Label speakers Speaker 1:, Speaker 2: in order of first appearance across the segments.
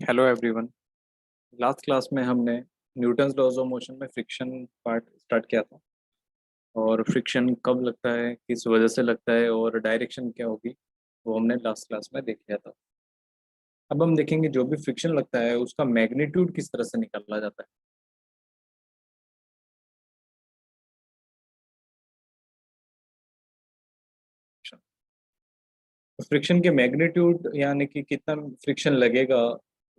Speaker 1: Hello everyone. Last class में हमने Newton's laws of motion में फ्रिक्शन पार्ट स्टार्ट किया था। और फ्रिक्शन कब लगता है, किस वजह से लगता है और डायरेक्शन क्या होगी, वो हमने लास्ट क्लास में देख लिया था। अब हम देखेंगे जो भी फ्रिक्शन लगता है उसका मैग्नीट्यूड किस तरह से निकाला जाता है। तो फ्रिक्शन के मैग्नीट्यूड यानी कि कितना फ्रिक्शन लगेगा,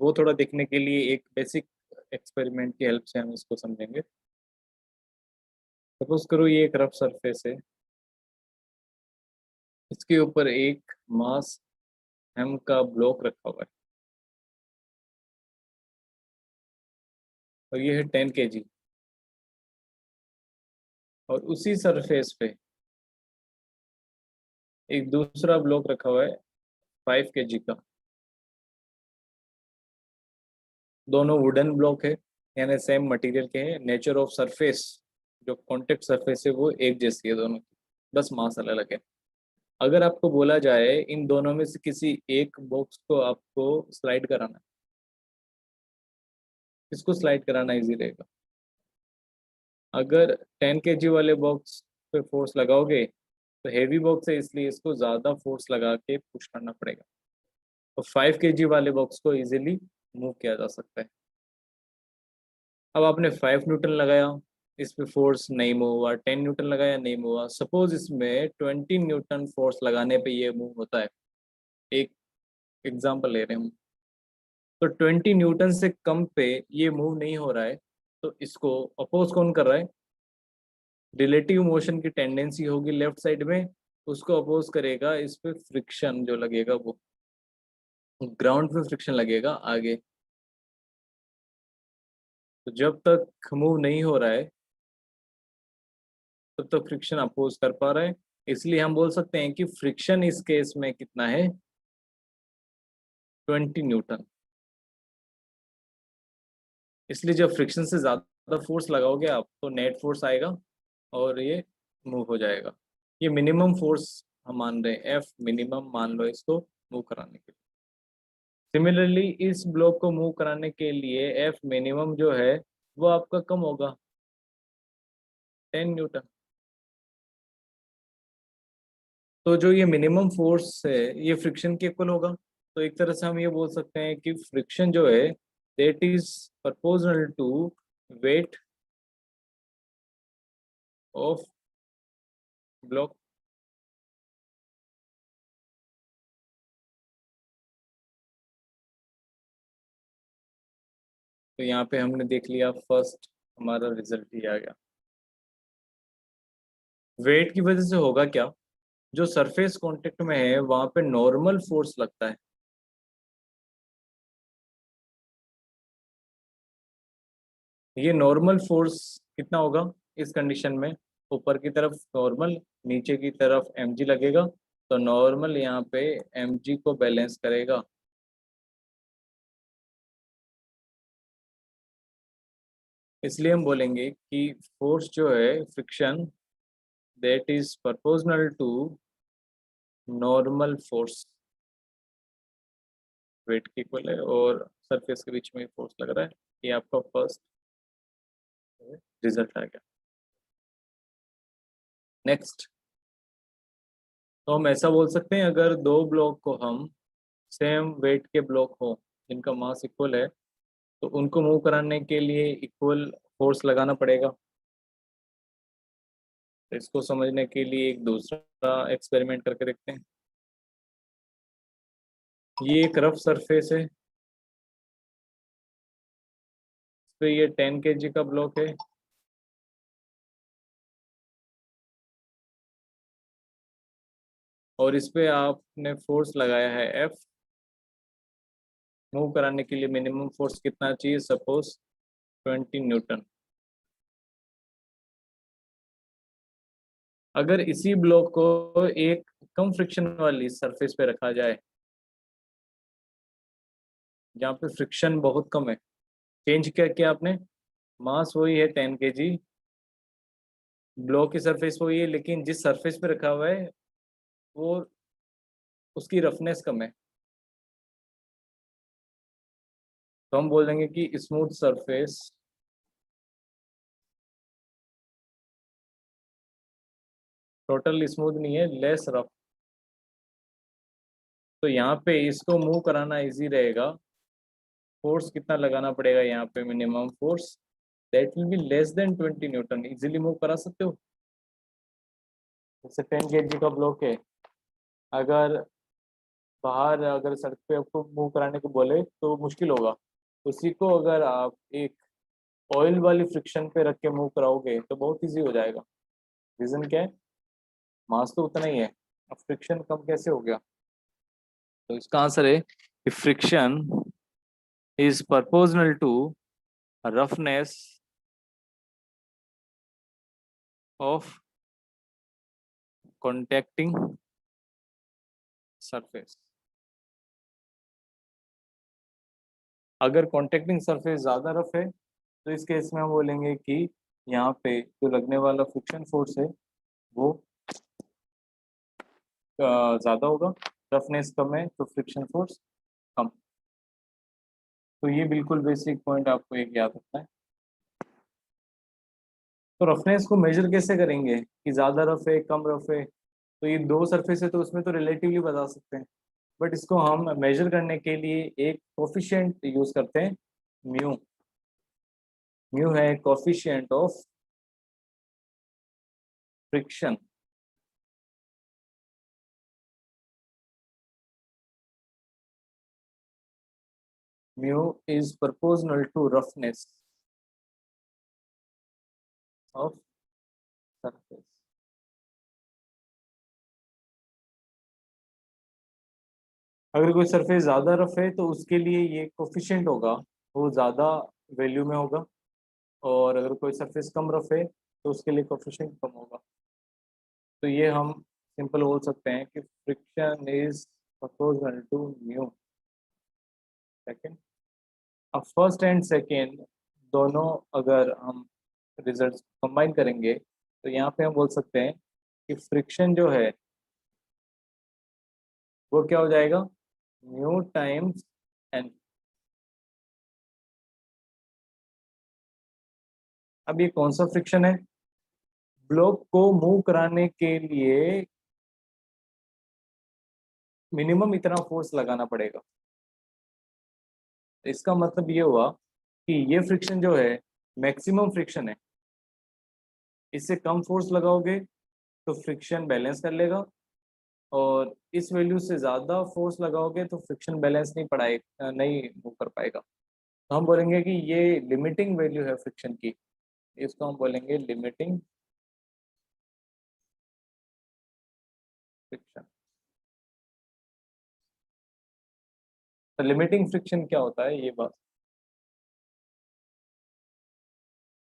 Speaker 1: वो थोड़ा देखने के लिए एक बेसिक एक्सपेरिमेंट की हेल्प से हम इसको समझेंगे। सपोज करो ये एक रफ सरफेस है, इसके ऊपर एक मास एम का ब्लॉक रखा हुआ है और ये है 10 kg। और उसी सरफेस पे एक दूसरा ब्लॉक रखा हुआ है 5 kg का। दोनों वुडन ब्लॉक है, यानी सेम मटेरियल के हैं। नेचर ऑफ सरफेस, जो कॉन्टेक्ट सरफेस है वो एक जैसी है दोनों की, बस मास अलग अलग है। अगर आपको बोला जाए इन दोनों में से किसी एक बॉक्स को आपको स्लाइड कराना है, किसको स्लाइड कराना इजी रहेगा? अगर 10 kg वाले बॉक्स पे फोर्स लगाओगे तो हेवी बॉक्स है, इसलिए इसको ज़्यादा फोर्स लगा के पुश करना पड़ेगा। और 5 kg वाले बॉक्स को इजीली मूव किया जा सकता है। अब आपने 5 न्यूटन लगाया, इस पे फोर्स नहीं मूव हुआ। 10 न्यूटन लगाया, नहीं मूव हुआ। सपोज इसमें 20 न्यूटन फोर्स लगाने पे ये मूव होता है। एक एग्जांपल ले रहे हैं हम। तो 20 न्यूटन से कम पे ये मूव नहीं हो रहा है, तो इसको अपोज कौन कर रहा है? रिलेटिव मोशन की टेंडेंसी होगी लेफ्ट साइड में, उसको अपोज करेगा इस पे फ्रिक्शन जो लगेगा वो ग्राउंड पे फ्रिक्शन लगेगा आगे। तो जब तक मूव नहीं हो रहा है तब तक फ्रिक्शन अपोज कर पा रहा है। इसलिए हम बोल सकते हैं कि फ्रिक्शन इस केस में कितना है? 20 न्यूटन। इसलिए जब फ्रिक्शन से ज़्यादा फोर्स लगाओगे आप तो नेट फोर्स आएगा और ये मूव हो जाएगा। ये मिनिमम फोर्स हम मान रहे हैं, एफ मिनिमम मान लो इसको मूव कराने के लिए। सिमिलरली इस ब्लॉक को मूव कराने के लिए एफ मिनिमम जो है वो आपका कम होगा, 10 न्यूटन। तो जो ये मिनिमम फोर्स है ये फ्रिक्शन के इक्वल होगा। तो एक तरह से हम ये बोल सकते हैं कि फ्रिक्शन जो है that is proportional to weight of block. तो यहाँ पे हमने देख लिया, फर्स्ट हमारा रिजल्ट ही आ गया। वेट की वजह से होगा क्या? जो सरफेस कांटेक्ट में है वहां पे नॉर्मल फोर्स लगता है। ये नॉर्मल फोर्स कितना होगा इस कंडीशन में? ऊपर की तरफ नॉर्मल, नीचे की तरफ mg लगेगा। तो नॉर्मल यहाँ पे mg को बैलेंस करेगा। इसलिए हम बोलेंगे कि फोर्स जो है friction that is proportional to normal force, weight की इक्वल है और सरफेस के बीच में फोर्स लग रहा है। ये आपका फर्स्ट रिजल्ट आ गया। नेक्स्ट, तो हम ऐसा बोल सकते हैं अगर दो ब्लॉक को हम सेम वेट के ब्लॉक हो जिनका मास इक्वल है तो उनको मूव कराने के लिए इक्वल फोर्स लगाना पड़ेगा। तो इसको समझने के लिए एक दूसरा एक्सपेरिमेंट करके देखते हैं। ये एक रफ सरफेस है, इस पे ये 10 kg का ब्लॉक है और इस पे आपने फोर्स लगाया है एफ। मूव कराने के लिए मिनिमम फोर्स कितना चाहिए? Suppose 20 Newton. अगर इसी ब्लॉक को एक कम फ्रिक्शन वाली सरफेस पे रखा जाए जहाँ पे फ्रिक्शन बहुत कम है, चेंज क्या किया आपने? मास वही है 10 kg, ब्लॉक की सरफेस वही है, लेकिन जिस सरफेस पे रखा हुआ है वो उसकी रफनेस कम है। तो हम बोल देंगे कि स्मूथ सरफेस टोटल स्मूथ नहीं है, लेस रफ। तो यहाँ पे इसको मूव कराना इजी रहेगा। फोर्स कितना लगाना पड़ेगा यहाँ पे, minimum force that will be less than 20 Newton. Easily move करा सकते हो। जैसे 10 kg का ब्लॉक है, अगर बाहर अगर सड़क पे आपको मूव कराने को बोले तो मुश्किल होगा। उसी को अगर आप एक ऑयल वाली फ्रिक्शन पे रख के मूव कराओगे तो बहुत इजी हो जाएगा। रीजन क्या है, मास तो उतना ही है, अब फ्रिक्शन कम कैसे हो गया। तो इसका आंसर है कि friction is proportional to roughness of contacting surface. अगर कॉन्टैक्टिंग सरफेस ज़्यादा रफ है तो इस केस में हम बोलेंगे कि यहाँ पे जो लगने वाला फ्रिक्शन फोर्स है वो ज़्यादा होगा, रफनेस कम है तो फ्रिक्शन फोर्स कम। तो ये बिल्कुल बेसिक पॉइंट आपको एक याद रखना है। तो रफनेस को मेजर कैसे करेंगे कि ज़्यादा रफ है कम रफ है, तो ये दो सरफेस है तो उसमें तो रिलेटिवली बता सकते हैं। बट इसको हम मेजर करने के लिए एक कोफिशिएंट यूज करते हैं, म्यू। म्यू है coefficient of friction. Mu is proportional to roughness of surface. अगर कोई सरफेस ज़्यादा रफ है तो उसके लिए ये कोफिशिएंट होगा, वो ज़्यादा वैल्यू में होगा। और अगर कोई सरफेस कम रफ है तो उसके लिए कोफिशिएंट कम होगा। तो ये हम सिंपल बोल सकते हैं कि friction is proportional to mu. Second, अब फर्स्ट एंड सेकेंड दोनों अगर हम रिजल्ट्स कंबाइन करेंगे तो यहाँ पे हम बोल सकते हैं कि फ्रिक्शन जो है वो क्या हो जाएगा, म्यू टाइम्स एन। अब ये कौन सा फ्रिक्शन है, ब्लॉक को मूव कराने के लिए मिनिमम इतना फोर्स लगाना पड़ेगा। इसका मतलब ये हुआ कि ये फ्रिक्शन जो है मैक्सिमम फ्रिक्शन है। इससे कम फोर्स लगाओगे तो फ्रिक्शन बैलेंस कर लेगा, और इस वैल्यू से ज़्यादा फोर्स लगाओगे तो फ्रिक्शन बैलेंस नहीं पड़ाएगा, नहीं मूव कर पाएगा। तो हम बोलेंगे कि ये लिमिटिंग वैल्यू है फ्रिक्शन की, इसको हम बोलेंगे लिमिटिंग फ्रिक्शन। तो लिमिटिंग फ्रिक्शन क्या होता है ये बात,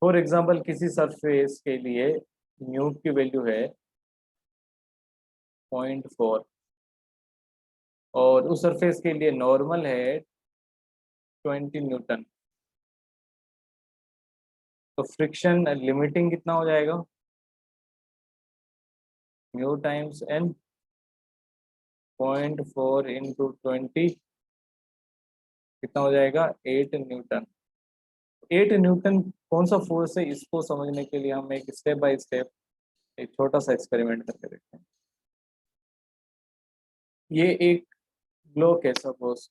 Speaker 1: फॉर एग्जांपल किसी सरफेस के लिए म्यू की वैल्यू है 0.4 और उस सरफेस के लिए नॉर्मल है 20 न्यूटन। तो फ्रिक्शन लिमिटिंग कितना हो जाएगा, म्यू टाइम्स एन, 0.4 इंटू 20 कितना हो जाएगा, 8 न्यूटन। 8 न्यूटन कौन सा फोर्स है, इसको समझने के लिए हम एक स्टेप बाय स्टेप एक छोटा सा एक्सपेरिमेंट करके देखते हैं। ये एक ब्लॉक है, सपोज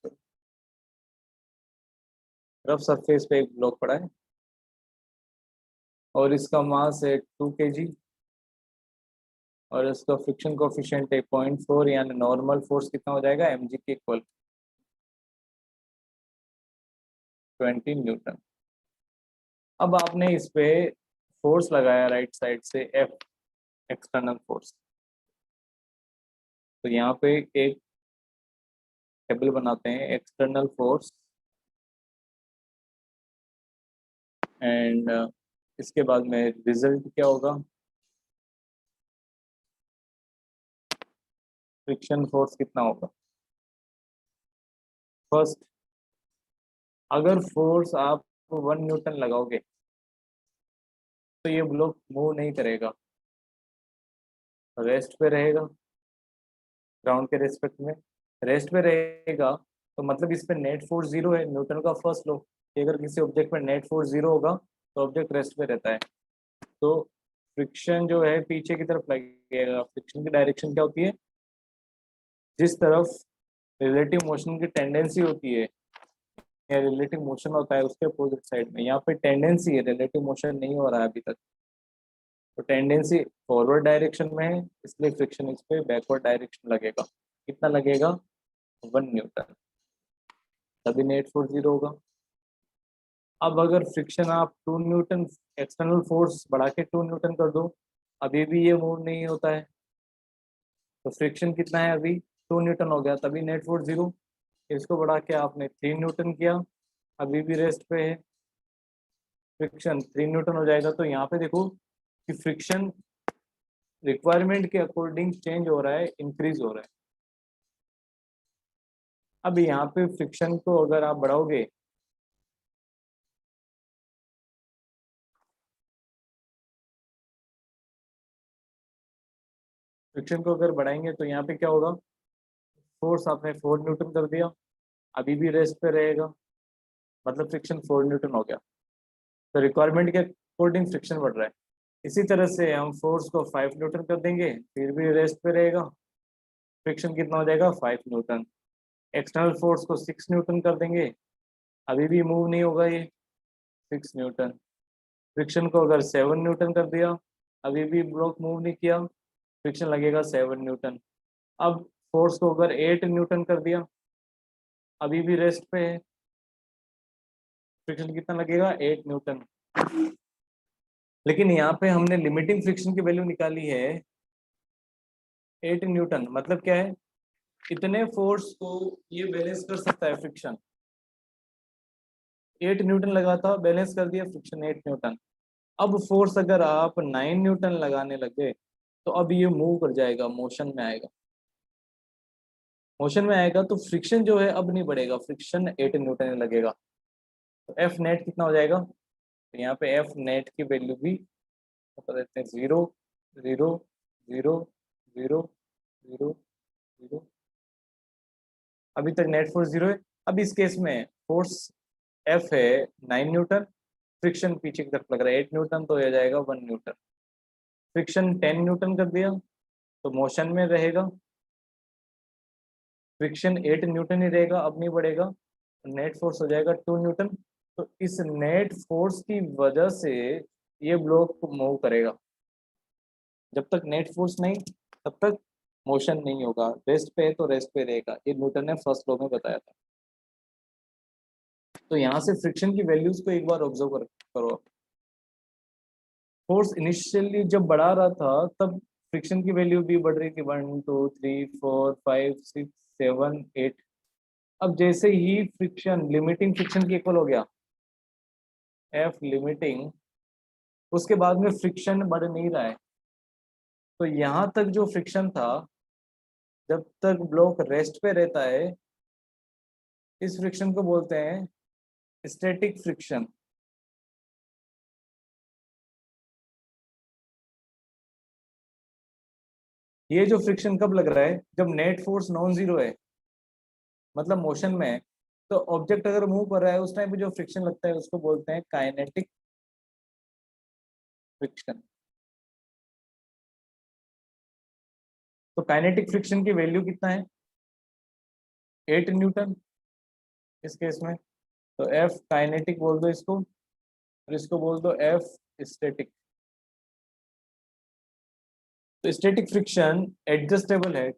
Speaker 1: रफ सरफेस पे एक ब्लॉक पड़ा है और इसका मास है 2 kg और इसका फ्रिक्शन कोफिशिएंट है 0.4, यानी नॉर्मल फोर्स कितना हो जाएगा, mg के इक्वल 20 न्यूटन। अब आपने इस पे फोर्स लगाया राइट साइड से F, एक्सटर्नल फोर्स। तो यहाँ पे एक टेबल बनाते हैं, एक्सटर्नल फोर्स एंड इसके बाद में रिजल्ट क्या होगा, फ्रिक्शन फोर्स कितना होगा। फर्स्ट, अगर फोर्स आप 1 न्यूटन लगाओगे तो ये ब्लॉक मूव नहीं करेगा, रेस्ट पे रहेगा, ग्राउंड के रेस्पेक्ट में रेस्ट पे रहेगा। तो मतलब इस पे नेट फोर्स जीरो है, न्यूटन का फर्स्ट लॉ कि अगर किसी ऑब्जेक्ट पर नेट फोर्स जीरो होगा तो ऑब्जेक्ट रेस्ट पे रहता है। तो फ्रिक्शन जो है पीछे की तरफ लगेगा। फ्रिक्शन की डायरेक्शन क्या होती है, जिस तरफ रिलेटिव मोशन की टेंडेंसी होती है या रिलेटिव मोशन होता है उसके अपोजिट साइड में। यहाँ पे टेंडेंसी है, रिलेटिव मोशन नहीं हो रहा है अभी तक, तो टेंडेंसी फॉरवर्ड डायरेक्शन में है, इसलिए फ्रिक्शन इस पे बैकवर्ड डायरेक्शन लगेगा। कितना लगेगा, 1 न्यूटन, तभी नेट फोर्स जीरो होगा। अब अगर फ्रिक्शन आप 2 न्यूटन एक्सटर्नल फोर्स बढ़ा के 2 न्यूटन कर दो, अभी भी ये मूव नहीं होता है, तो फ्रिक्शन कितना है अभी, 2 न्यूटन हो गया, तभी नेट फोर्स जीरो। इसको बढ़ा के आपने 3 न्यूटन किया, अभी भी रेस्ट पे है, फ्रिक्शन 3 न्यूटन हो जाएगा। तो यहाँ पे देखो कि फ्रिक्शन रिक्वायरमेंट के अकॉर्डिंग चेंज हो रहा है, इंक्रीज हो रहा है। अब यहाँ पे फ्रिक्शन को अगर आप बढ़ाओगे, फ्रिक्शन को अगर बढ़ाएंगे तो यहाँ पे क्या होगा, फोर्स आपने 4 न्यूटन कर दिया, अभी भी रेस्ट पे रहेगा, मतलब फ्रिक्शन 4 न्यूटन हो गया। तो रिक्वायरमेंट के अकॉर्डिंग फ्रिक्शन बढ़ रहा है। इसी तरह से हम फोर्स को 5 न्यूटन कर देंगे, फिर भी रेस्ट पे रहेगा, फ्रिक्शन कितना हो जाएगा, 5 न्यूटन। एक्सटर्नल फोर्स को 6 न्यूटन कर देंगे, अभी भी मूव नहीं होगा ये, 6 न्यूटन। फ्रिक्शन को अगर 7 न्यूटन कर दिया, अभी भी ब्लॉक मूव नहीं किया, फ्रिक्शन लगेगा 7 न्यूटन। अब फोर्स को अगर 8 न्यूटन कर दिया, अभी भी रेस्ट पे है, फ्रिक्शन कितना लगेगा, 8 न्यूटन। लेकिन यहाँ पे हमने लिमिटिंग फ्रिक्शन की वैल्यू निकाली है 8 न्यूटन। मतलब क्या है, इतने फोर्स को ये बैलेंस कर सकता है फ्रिक्शन, 8 न्यूटन लगा था, बैलेंस कर दिया फ्रिक्शन 8 न्यूटन। अब फोर्स अगर आप 9 न्यूटन लगाने लगे तो अब ये मूव कर जाएगा, मोशन में आएगा। मोशन में आएगा तो फ्रिक्शन जो है अब नहीं बढ़ेगा, फ्रिक्शन 8 न्यूटन ही लगेगा। तो एफ नेट कितना हो जाएगा, तो यहाँ पे एफ नेट की वैल्यू भी बता देते हैं, 0 0 0 0 0 0। अभी तक नेट फोर्स जीरो है। अब इस केस में फोर्स एफ है 9 न्यूटन, फ्रिक्शन पीछे की तरफ लग रहा है 8 न्यूटन, तो हो जाएगा 1 न्यूटन। फ्रिक्शन 10 न्यूटन कर दिया तो मोशन में रहेगा, फ्रिक्शन 8 न्यूटन ही रहेगा, अब नहीं बढ़ेगा, नेट फोर्स हो जाएगा 2 न्यूटन। तो इस नेट फोर्स की वजह से ये ब्लॉक मूव करेगा। जब तक नेट फोर्स नहीं, तब तक मोशन नहीं होगा, रेस्ट पे है तो रेस्ट पे रहेगा, ये न्यूटन ने फर्स्ट लॉ में बताया था। तो यहाँ से फ्रिक्शन की वैल्यूज को एक बार ऑब्जर्व करो। फोर्स इनिशियली जब बढ़ा रहा था तब फ्रिक्शन की वैल्यू भी बढ़ रही थी, 1 2 3 4 5 6 7 8। अब जैसे ही फ्रिक्शन लिमिटिंग फ्रिक्शन के इक्वल हो गया, एफ लिमिटिंग, उसके बाद में फ्रिक्शन बढ़ नहीं रहा है। तो यहाँ तक जो फ्रिक्शन था, जब तक ब्लॉक रेस्ट पे रहता है, इस फ्रिक्शन को बोलते हैं स्टैटिक फ्रिक्शन। ये जो फ्रिक्शन कब लग रहा है, जब नेट फोर्स नॉन जीरो है, मतलब मोशन में है। तो ऑब्जेक्ट अगर मूव कर रहा है उस टाइम पे जो फ्रिक्शन लगता है उसको बोलते हैं काइनेटिक फ्रिक्शन। तो काइनेटिक फ्रिक्शन की वैल्यू कितना है, 8 न्यूटन इस केस में। तो एफ काइनेटिक बोल दो इसको, और इसको बोल दो एफ स्टैटिक। तो स्टैटिक फ्रिक्शन एडजस्टेबल है,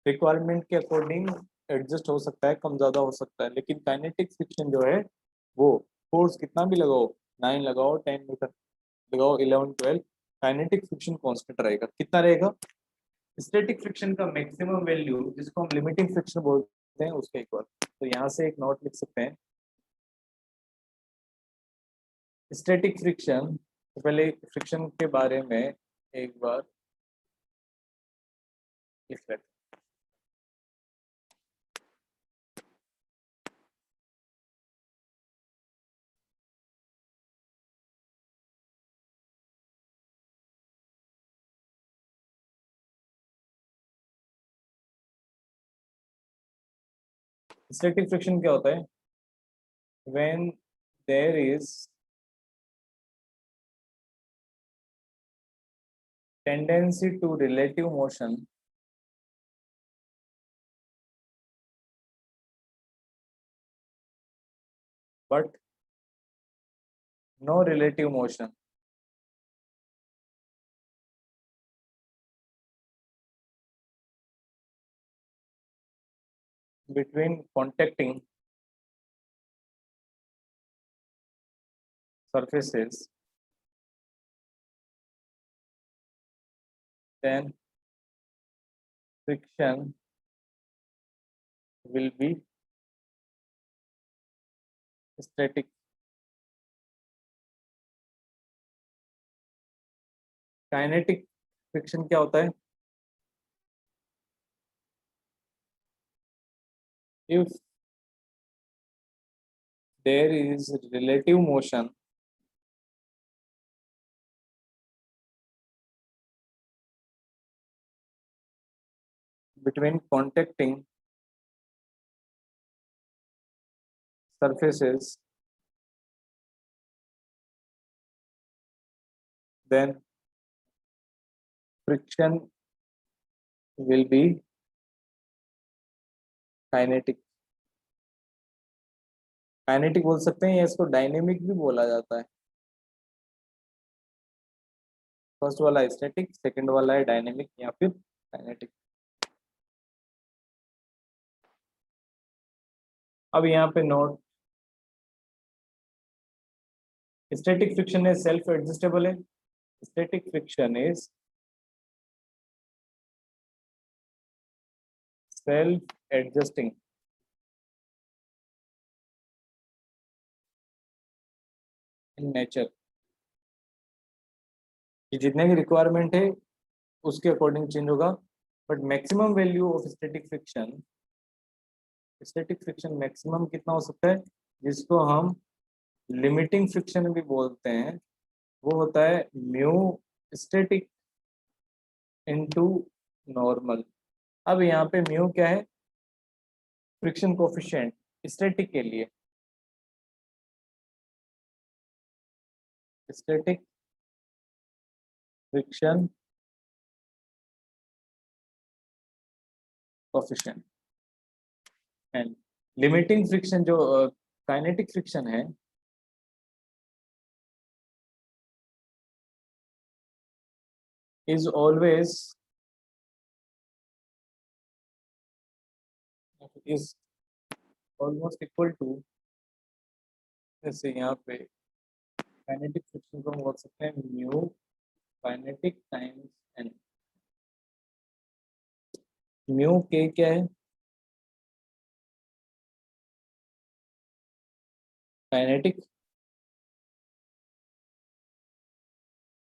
Speaker 1: रिक्वायरमेंट के अकॉर्डिंग एडजस्ट हो सकता है, कम ज़्यादा हो सकता है। लेकिन काइनेटिक फ्रिक्शन जो है वो फोर्स कितना भी लगाओ, 9 लगाओ, 10 न्यूटन लगाओ, 11 12, काइनेटिक फ्रिक्शन कांस्टेंट रहेगा। कितना रहेगा, स्टैटिक फ्रिक्शन का मैक्सिमम वैल्यू जिसको हम लिमिटिंग फ्रिक्शन बोलते हैं उसके इक्वल। तो यहाँ से एक नोट लिख सकते हैं, स्टैटिक फ्रिक्शन। तो पहले फ्रिक्शन के बारे में एक बार लिख लेते हैं। स्टैटिक फ्रिक्शन क्या होता है? When there is tendency to relative motion but no relative motion between contacting surfaces, then friction will be static. Kinetic friction क्या होता है? If there is relative motion between contacting surfaces, then friction will be kinetic. Kinetic बोल सकते हैं या इसको dynamic भी बोला जाता है. फर्स्ट वाला है स्टैटिक, सेकंड वाला है डायनेमिक या फिर काइनेटिक. अब यहाँ पे नोट, स्टैटिक फ्रिक्शन है सेल्फ एडजस्टेबल है. Static friction is self adjusting in nature. कि जितने की रिक्वायरमेंट है उसके अकॉर्डिंग चेंज होगा. But maximum value of static friction maximum कितना हो सकता है, जिसको हम लिमिटिंग फ्रिक्शन भी बोलते हैं, वो होता है म्यू स्टैटिक इनटू नॉर्मल. अब यहाँ पे म्यू क्या है? फ्रिक्शन कोफिशिएंट स्टैटिक के लिए. Static friction coefficient and limiting friction जो काइनेटिक फ्रिक्शन है, is always is almost equal to, जैसे यहाँ पे काइनेटिक फ्रिक्शन को हम बोल सकते हैं mu kinetic times N. Mu के क्या है? Kinetic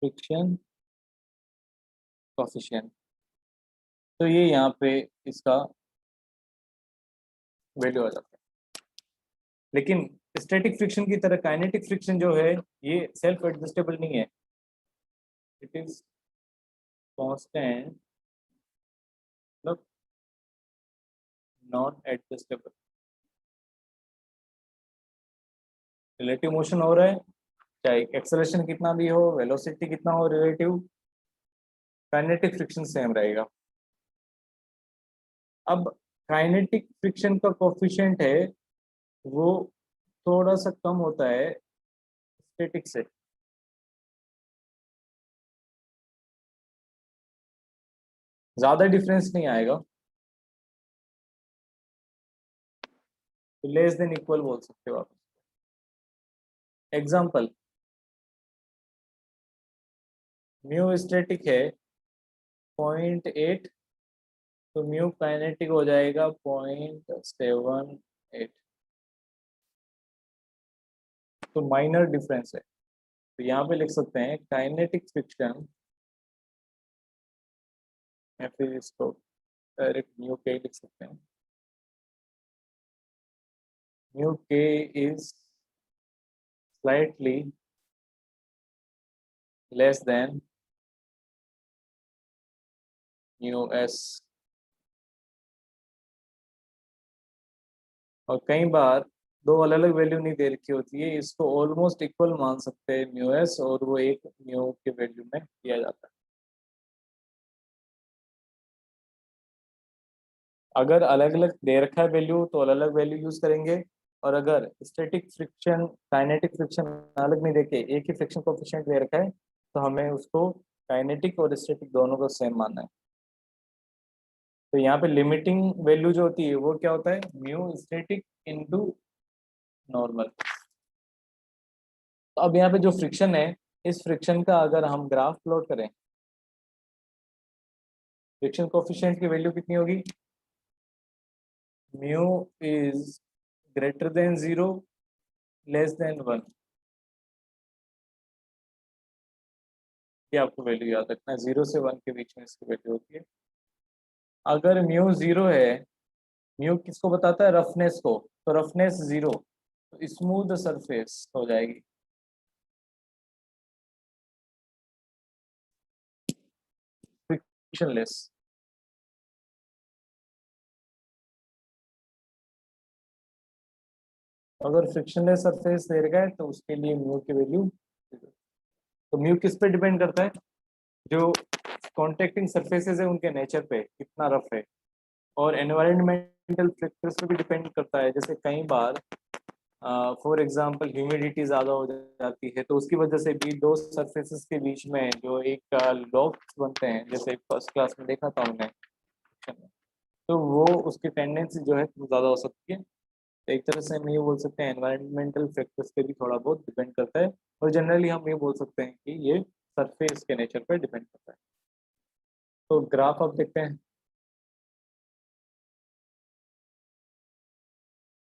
Speaker 1: friction coefficient. तो ये यहाँ पे इसका वैल्यू आ जाता है. लेकिन स्टैटिक फ्रिक्शन की तरह काइनेटिक फ्रिक्शन जो है ये सेल्फ एडजस्टेबल नहीं है. इट इज कांस्टेंट, मतलब नॉन एडजस्टेबल. रिलेटिव मोशन हो रहा है, चाहे एक्सेलरेशन कितना भी हो, वेलोसिटी कितना हो, रिलेटिव, काइनेटिक फ्रिक्शन सेम रहेगा. अब काइनेटिक फ्रिक्शन का कोफिशिएंट है वो थोड़ा सा कम होता है स्टैटिक से. ज्यादा डिफरेंस नहीं आएगा, तो लेस देन इक्वल बोल सकते हो आप. एग्जाम्पल, म्यू स्टैटिक है 0.8, तो म्यू काइनेटिक हो जाएगा 0.78. तो माइनर डिफरेंस है. तो यहाँ पे लिख सकते हैं काइनेटिक फ्रिक्शन, या फिर इसको डायरेक्ट म्यू के लिख सकते हैं. म्यू के is slightly less than mu s. और कई बार दो अलग अलग वैल्यू नहीं दे रखी होती है, इसको ऑलमोस्ट इक्वल मान सकते हैं म्यू एस, और वो एक म्यू के वैल्यू में दिया जाता है। अगर अलग अलग दे रखा है वैल्यू तो अलग अलग वैल्यू यूज करेंगे, और अगर स्टैटिक फ्रिक्शन काइनेटिक फ्रिक्शन अलग नहीं देके एक ही फ्रिक्शन कोफिशिएंट दे रखा है तो हमें उसको काइनेटिक और स्टैटिक दोनों को सेम मानना है। तो यहाँ पे लिमिटिंग वैल्यू जो होती है वो क्या होता है, म्यू स्टैटिक इनटू नॉर्मल। तो अब यहाँ पे जो फ्रिक्शन है, इस फ्रिक्शन का अगर हम ग्राफ प्लॉट करें, फ्रिक्शन कोफिशिएंट की वैल्यू कितनी होगी, mu is greater then 0 less than 1। ये आपको वैल्यू याद रखना है, 0 से 1 के बीच में इसकी वैल्यू होती है। अगर म्यू 0 है, म्यू किसको बताता है, रफनेस को, तो रफनेस 0, तो स्मूथ सरफेस हो जाएगी। फ्रिक्शनलेस। अगर फ्रिक्शनलेस सरफेस दे रखा है तो उसके लिए म्यू की वैल्यू 0। तो म्यू किस पे डिपेंड करता है, जो कॉन्टेक्टिंग सरफेसेस है उनके नेचर पे कितना रफ है, और एनवायरमेंटल फैक्टर्स पे भी डिपेंड करता है। जैसे कई बार फॉर एग्जांपल ह्यूमिडिटी ज़्यादा हो जाती है तो उसकी वजह से भी दो सरफेसेस के बीच में जो एक लॉक्स बनते हैं, जैसे फर्स्ट क्लास में देखा था हमने, तो वो उसकी टेंडेंसी जो है ज़्यादा हो सकती है। तो एक तरह से हम ये बोल सकते हैं एनवायरमेंटल फैक्टर्स पे भी थोड़ा बहुत डिपेंड करता है, और जनरली हम ये बोल सकते हैं कि ये सरफेस के नेचर पर डिपेंड करता है। तो ग्राफ आप देखते हैं,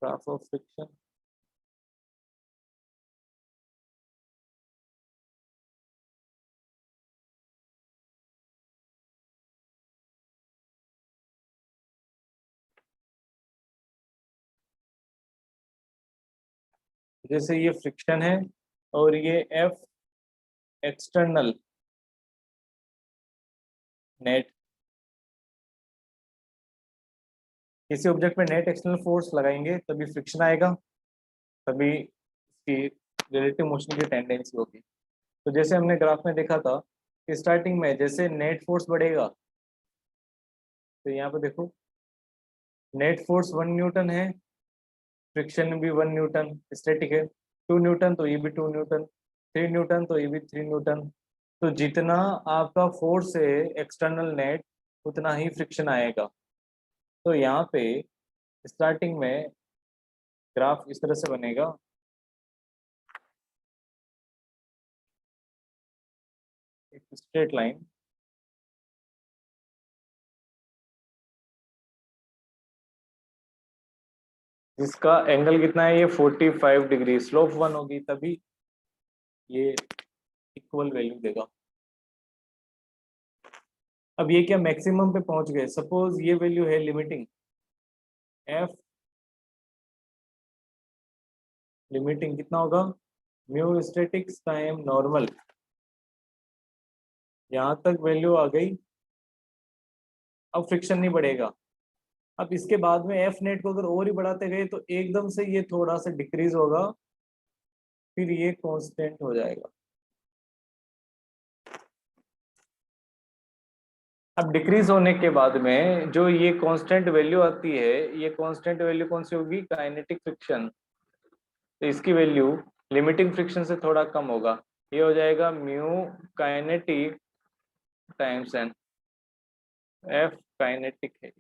Speaker 1: ग्राफ ऑफ फ्रिक्शन। जैसे ये फ्रिक्शन है और ये एफ एक्सटर्नल नेट, किसी ऑब्जेक्ट में नेट एक्सटर्नल फोर्स लगाएंगे तभी फ्रिक्शन आएगा, तभी इसकी रिलेटिव मोशन की टेंडेंसी होगी। तो जैसे हमने ग्राफ में देखा था कि स्टार्टिंग में जैसे नेट फोर्स बढ़ेगा, तो यहाँ पे देखो नेट फोर्स 1 न्यूटन है, फ्रिक्शन भी 1 न्यूटन स्टैटिक है, 2 न्यूटन तो ये भी 2 न्यूटन, 3 न्यूटन तो ये भी 3 न्यूटन। तो जितना आपका फोर्स है एक्सटर्नल नेट, उतना ही फ्रिक्शन आएगा। तो यहाँ पे स्टार्टिंग में ग्राफ इस तरह से बनेगा, एक स्ट्रेट लाइन, जिसका एंगल कितना है, ये 45 डिग्री, स्लोप 1 होगी तभी ये इक्वल वैल्यू देगा। अब ये क्या मैक्सिमम पे पहुंच गए, सपोज ये वैल्यू है लिमिटिंग, एफ लिमिटिंग कितना होगा, म्यू स्टैटिक्स टाइम नॉर्मल, यहाँ तक वैल्यू आ गई। अब फ्रिक्शन नहीं बढ़ेगा। अब इसके बाद में एफ नेट को अगर और ही बढ़ाते गए तो एकदम से ये थोड़ा सा डिक्रीज होगा, फिर ये कांस्टेंट हो जाएगा। अब डिक्रीज होने के बाद में जो ये कांस्टेंट वैल्यू आती है, ये कांस्टेंट वैल्यू कौन सी होगी, काइनेटिक फ्रिक्शन। तो इसकी वैल्यू लिमिटिंग फ्रिक्शन से थोड़ा कम होगा, ये हो जाएगा mu kinetic times N, F kinetic है।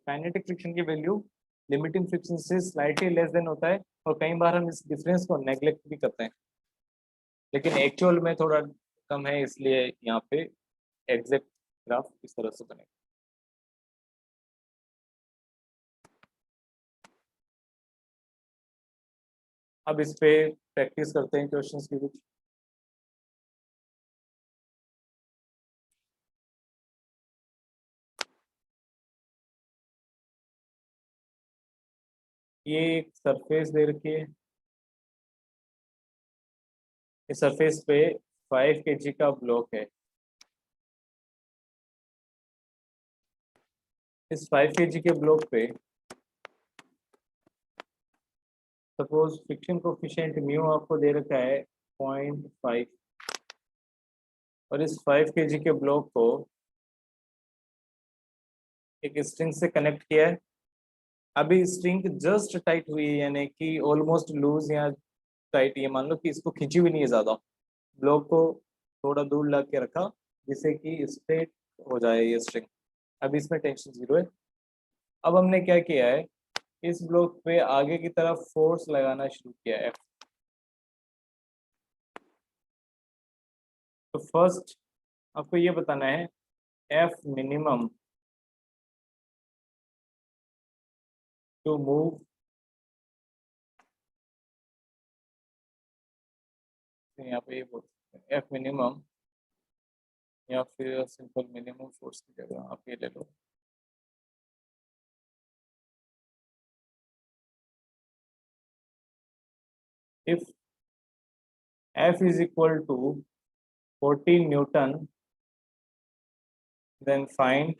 Speaker 1: काइनेटिक फ्रिक्शन की वैल्यू लिमिटिंग फ्रिक्शन से स्लाइटली लेस देन होता है, और कई बार हम इस डिफरेंस को नेग्लेक्ट भी करते हैं, लेकिन एक्चुअल में थोड़ा कम है, इसलिए यहाँ पे एग्जैक्ट ग्राफ इस तरह से बनेगा। अब इस पे प्रैक्टिस करते हैं क्वेश्चंस की कुछ। ये एक सरफेस दे रखी है, इस सरफेस पे 5 kg का ब्लॉक है। इस 5 kg के ब्लॉक पे सपोज फ्रिक्शन कोफिशिएंट म्यू आपको दे रखा है 0.5 और इस 5 kg के ब्लॉक को एक स्ट्रिंग से कनेक्ट किया है। अभी स्ट्रिंग जस्ट टाइट हुई है, यानी कि ऑलमोस्ट लूज या टाइट। ये मान लो कि इसको खींची भी नहीं है ज़्यादा, ब्लॉक को थोड़ा दूर ला के रखा जिससे कि स्ट्रेट हो जाए ये स्ट्रिंग। अभी इसमें टेंशन 0 है। अब हमने क्या किया है, इस ब्लॉक पे आगे की तरफ फोर्स लगाना शुरू किया है। तो फर्स्ट आपको ये बताना है एफ मिनिमम टू मूव यहाँ पे ये बोल एफ मिनिमम या फिर सिंपल मिनिमम फोर्स की जगह आप ये ले लो। If F is equal to 14 newton then find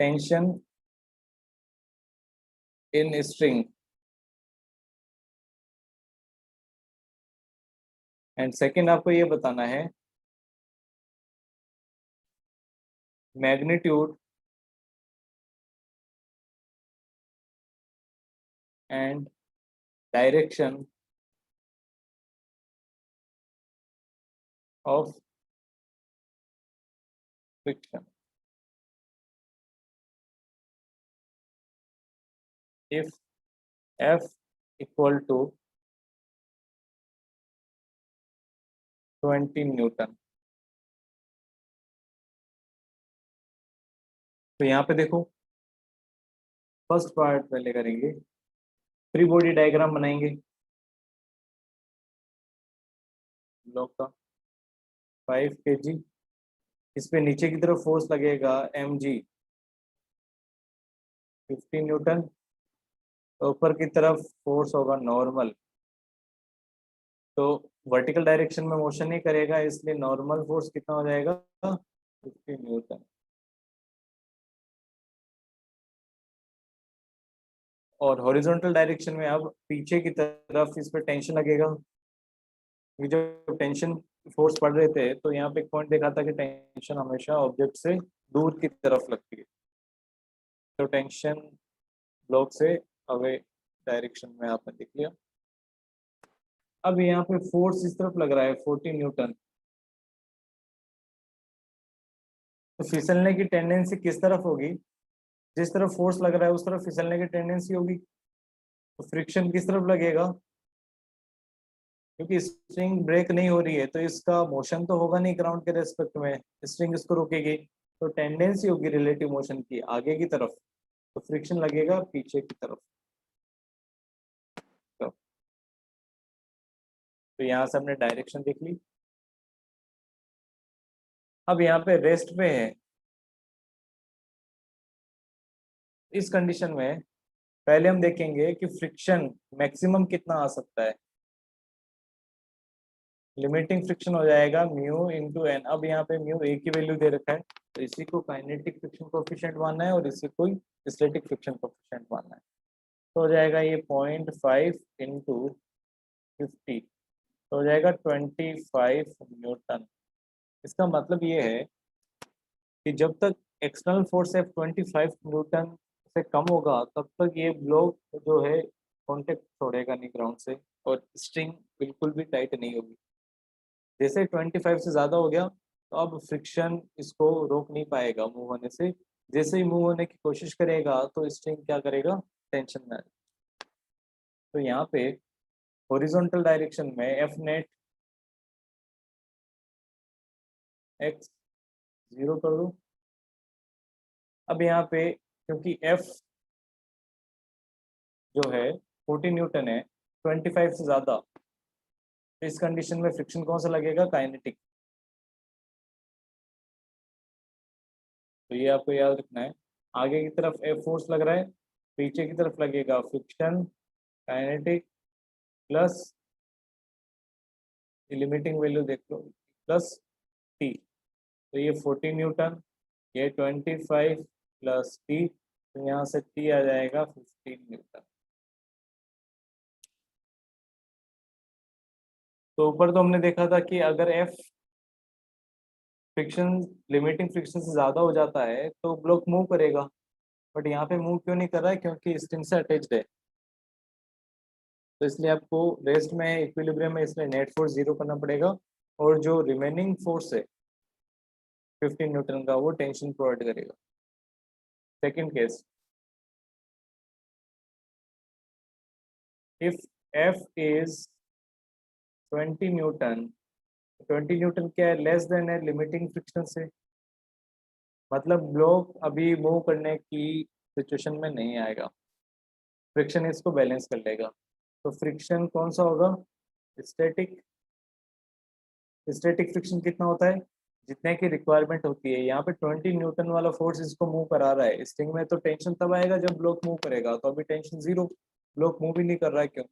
Speaker 1: tension in string and second आपको ये बताना है magnitude and direction of friction if F equal to 20 newton. तो यहाँ पे देखो, फर्स्ट पार्ट पहले करेंगे, फ्री बॉडी डायग्राम बनाएंगे ब्लॉक का 5 kg। इस पे नीचे की तरफ फोर्स लगेगा mg 15 न्यूटन। तो ऊपर की तरफ फोर्स होगा नॉर्मल, तो वर्टिकल डायरेक्शन में मोशन नहीं करेगा, इसलिए नॉर्मल फोर्स कितना हो जाएगा 15 न्यूटन। और हॉरिजॉन्टल डायरेक्शन में अब पीछे की तरफ इस पे टेंशन लगेगा। ये जब टेंशन फोर्स पड़ रहे थे तो यहाँ पे एक पॉइंट देखा था कि टेंशन हमेशा ऑब्जेक्ट से दूर की तरफ लगती है, तो टेंशन ब्लॉक से अवे डायरेक्शन में आपने देख लिया। अब यहाँ पे फोर्स इस तरफ लग रहा है 14 न्यूटन, तो फिसलने की टेंडेंसी किस तरफ होगी, जिस तरफ फोर्स लग रहा है उस तरफ फिसलने की टेंडेंसी होगी। तो फ्रिक्शन किस तरफ लगेगा, क्योंकि स्ट्रिंग ब्रेक नहीं हो रही है तो इसका मोशन तो होगा नहीं ग्राउंड के रेस्पेक्ट में, स्ट्रिंग इसको रोकेगी, तो टेंडेंसी होगी रिलेटिव मोशन की आगे की तरफ, तो फ्रिक्शन लगेगा पीछे की तरफ। तो यहाँ से हमने डायरेक्शन देख ली। अब यहाँ पे रेस्ट पे है, इस कंडीशन में पहले हम देखेंगे कि फ्रिक्शन मैक्सिमम कितना आ सकता है। लिमिटिंग फ्रिक्शन हो जाएगा म्यू इंटू एन। अब यहाँ पे म्यू ए की वैल्यू दे रखा है, तो इसी को काइनेटिक फ्रिक्शन कोफिशिएंट मानना है और इसी को स्टैटिक फ्रिक्शन कोफिशिएंट मानना है। तो हो जाएगा ये 0.5 इंटू 50, तो हो जाएगा 25 न्यूटन। इसका मतलब ये है कि जब तक एक्सटर्नल फोर्स है 25 न्यूटन से कम होगा तब तक ये ब्लॉक जो है कॉन्टेक्ट छोड़ेगा नहीं ग्राउंड से, और स्ट्रिंग बिल्कुल भी टाइट नहीं होगी। जैसे 25 से ज़्यादा हो गया तो अब फ्रिक्शन इसको रोक नहीं पाएगा मूव होने से। जैसे ही मूव होने की कोशिश करेगा तो स्ट्रिंग क्या करेगा, टेंशन में आ जाएगा। तो यहाँ पे हॉरिजॉन्टल डायरेक्शन में एफ नेट एक्स 0 कर दो। अब यहाँ पे क्योंकि एफ जो है 14 न्यूटन है 25 से ज़्यादा, तो इस कंडीशन में फ्रिक्शन कौन सा लगेगा, काइनेटिक। तो ये आपको याद रखना है, आगे की तरफ एफ फोर्स लग रहा है, पीछे की तरफ लगेगा friction kinetic plus limiting value देख लो प्लस टी। तो ये 14 न्यूटन, ये 25 प्लस टी, तो यहाँ से टी आ जाएगा 15 न्यूटन। तो ऊपर तो हमने देखा था कि अगर एफ फ्रिक्शन लिमिटिंग फ्रिक्शन से ज्यादा हो जाता है तो ब्लॉक मूव करेगा, बट यहाँ पे मूव क्यों नहीं कर रहा है? क्योंकि स्ट्रिंग से अटैच्ड है। तो इसलिए आपको रेस्ट में इक्विलिब्रियम में इसलिए नेट फोर्स 0 करना पड़ेगा, और जो रिमेनिंग फोर्स है 15 न्यूटन का वो टेंशन प्रोवाइड करेगा। Second case, if F is 20 Newton, 20 Newton क्या है? लेस देन है लिमिटिंग फ्रिक्शन से, मतलब ब्लॉक अभी मूव करने की सिचुएशन में नहीं आएगा, फ्रिक्शन इसको बैलेंस कर लेगा। तो फ्रिक्शन कौन सा होगा? स्टैटिक। स्टैटिक फ्रिक्शन कितना होता है? जितने की रिक्वायरमेंट होती है। यहाँ पे 20 न्यूटन वाला फोर्स इसको मूव करा रहा है, स्ट्रिंग में तो टेंशन तब आएगा जब ब्लॉक मूव करेगा, तो अभी टेंशन 0, ब्लॉक मूव ही नहीं कर रहा है, क्यों?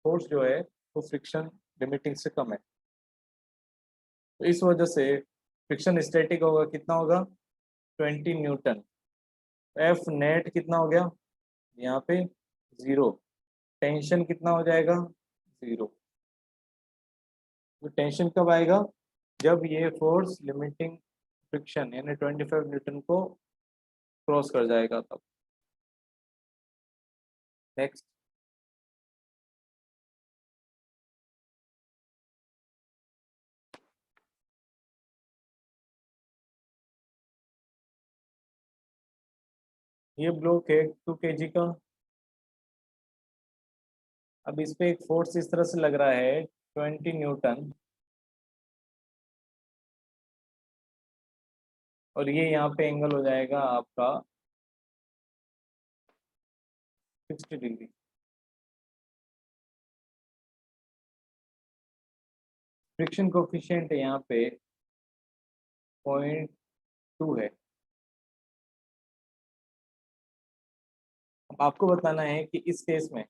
Speaker 1: फोर्स जो है वो फ्रिक्शन लिमिटिंग से कम है। तो इस वजह से फ्रिक्शन स्टैटिक होगा, कितना होगा? 20 न्यूटन। एफ नेट कितना हो गया यहाँ पे? 0। टेंशन कितना हो जाएगा? 0। तो टेंशन कब आएगा? जब ये फोर्स लिमिटिंग फ्रिक्शन यानी 25 न्यूटन को क्रॉस कर जाएगा तब। नेक्स्ट, ये ब्लॉक है 2 kg का। अब इस पे एक फोर्स इस तरह से लग रहा है 20 न्यूटन, और ये यहाँ पे एंगल हो जाएगा आपका 60 डिग्री। फ्रिक्शन कोफिशिएंट यहाँ पे 0.2 है। अब आपको बताना है कि इस केस में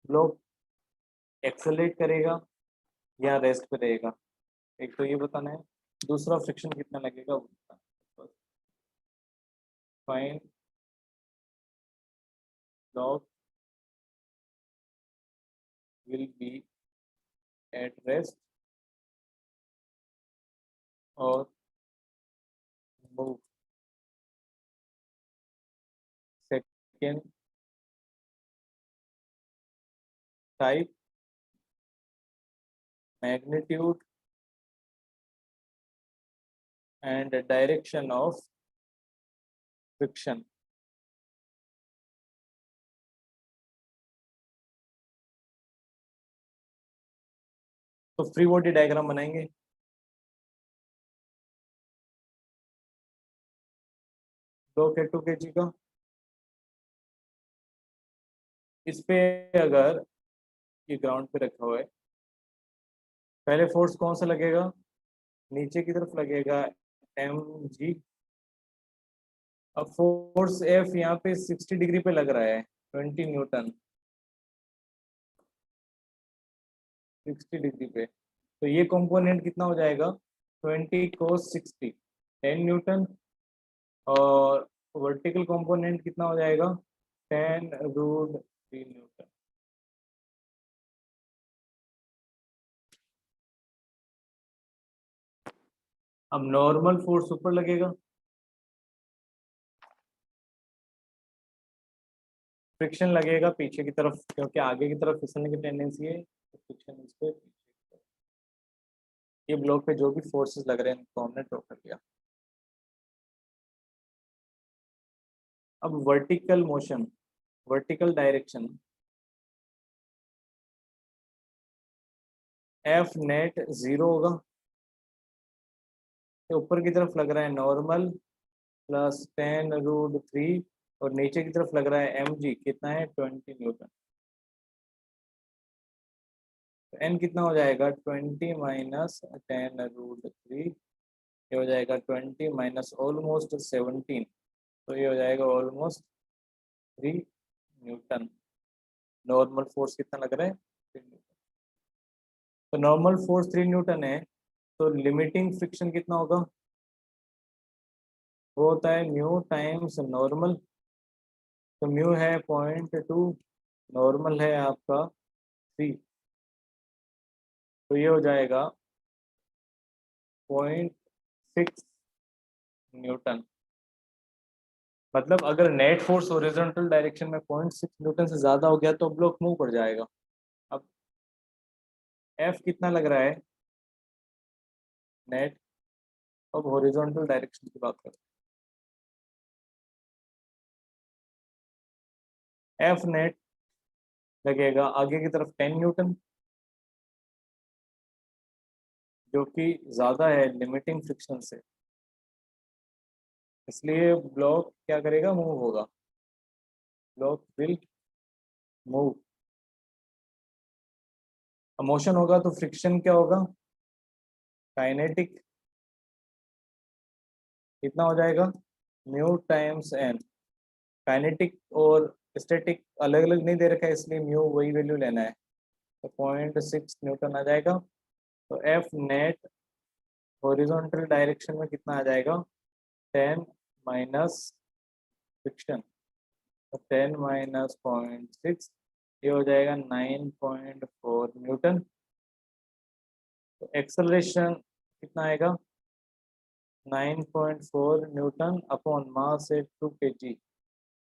Speaker 1: ब्लॉक एक्सेलरेट करेगा या रेस्ट पे रहेगा, एक तो ये बताना है। दूसरा फ्रिक्शन कितना लगेगा वो बताना है। Fine block will be at rest और move. Second type, magnitude and direction of friction. तो फ्री बॉडी डायग्राम बनाएंगे। ब्लॉक है 2 kg का। इस पे अगर ये ग्राउंड पे रखा हुआ है, पहले फोर्स कौन सा लगेगा? नीचे की तरफ लगेगा mg। अब फोर्स एफ यहाँ पे 60 डिग्री पे लग रहा है, 20 न्यूटन 60 डिग्री पे। तो ये कंपोनेंट कितना हो जाएगा? 20 cos 60, 10 न्यूटन। और वर्टिकल कंपोनेंट कितना हो जाएगा? 10√3 न्यूटन। अब नॉर्मल फोर्स ऊपर लगेगा, फ्रिक्शन लगेगा पीछे की तरफ, क्योंकि आगे की तरफ फिसलने की टेंडेंसी है, तो फ्रिक्शन इस पे पीछे की तरफ। ये ब्लॉक पे जो भी फोर्सेस लग रहे हैं उनको हमने ड्रॉ कर लिया। अब vertical motion, vertical direction, F net 0 होगा, तो ऊपर की तरफ लग रहा है नॉर्मल प्लस 10√3, और नीचे की तरफ लग रहा है एम जी, कितना है? 20 न्यूटन। तो एन कितना हो जाएगा? 20 - 10√3, ये हो जाएगा 20 माइनस ऑलमोस्ट 17, तो ये हो जाएगा ऑलमोस्ट 3 न्यूटन। नॉर्मल फोर्स कितना लग रहा है? 3 न्यूटन। तो नॉर्मल फोर्स 3 न्यूटन है, तो लिमिटिंग फ्रिक्शन कितना होगा? वो होता है म्यू टाइम्स नॉर्मल। तो म्यू है 0.2, नॉर्मल है आपका 3, तो ये हो जाएगा 0.6 न्यूटन। मतलब अगर नेट फोर्स हॉरिजॉन्टल डायरेक्शन में 0.6 न्यूटन से ज़्यादा हो गया तो ब्लॉक मूव कर जाएगा। अब एफ कितना लग रहा है नेट, अब हॉरिजॉन्टल डायरेक्शन की बात करते हैं। एफ नेट लगेगा आगे की तरफ 10 न्यूटन, जो कि ज़्यादा है लिमिटिंग फ्रिक्शन से, इसलिए ब्लॉक क्या करेगा, मूव होगा। Block will move. मोशन होगा तो फ्रिक्शन क्या होगा, काइनेटिक कितना हो जाएगा, म्यू टाइम्स एन। काइनेटिक और स्टैटिक अलग अलग नहीं दे रखा है, इसलिए म्यू वही वैल्यू लेना है। तो 0.6 न्यूटन आ जाएगा। तो एफ नेट हॉरिजॉन्टल डायरेक्शन में कितना आ जाएगा, 10 माइनस फ्रिक्शन। तो 10 माइनस 0.6, ये हो जाएगा 9.4 न्यूटन। तो एक्सेलरेशन कितना आएगा, 9.4 न्यूटन अपॉन मास है 2 kg।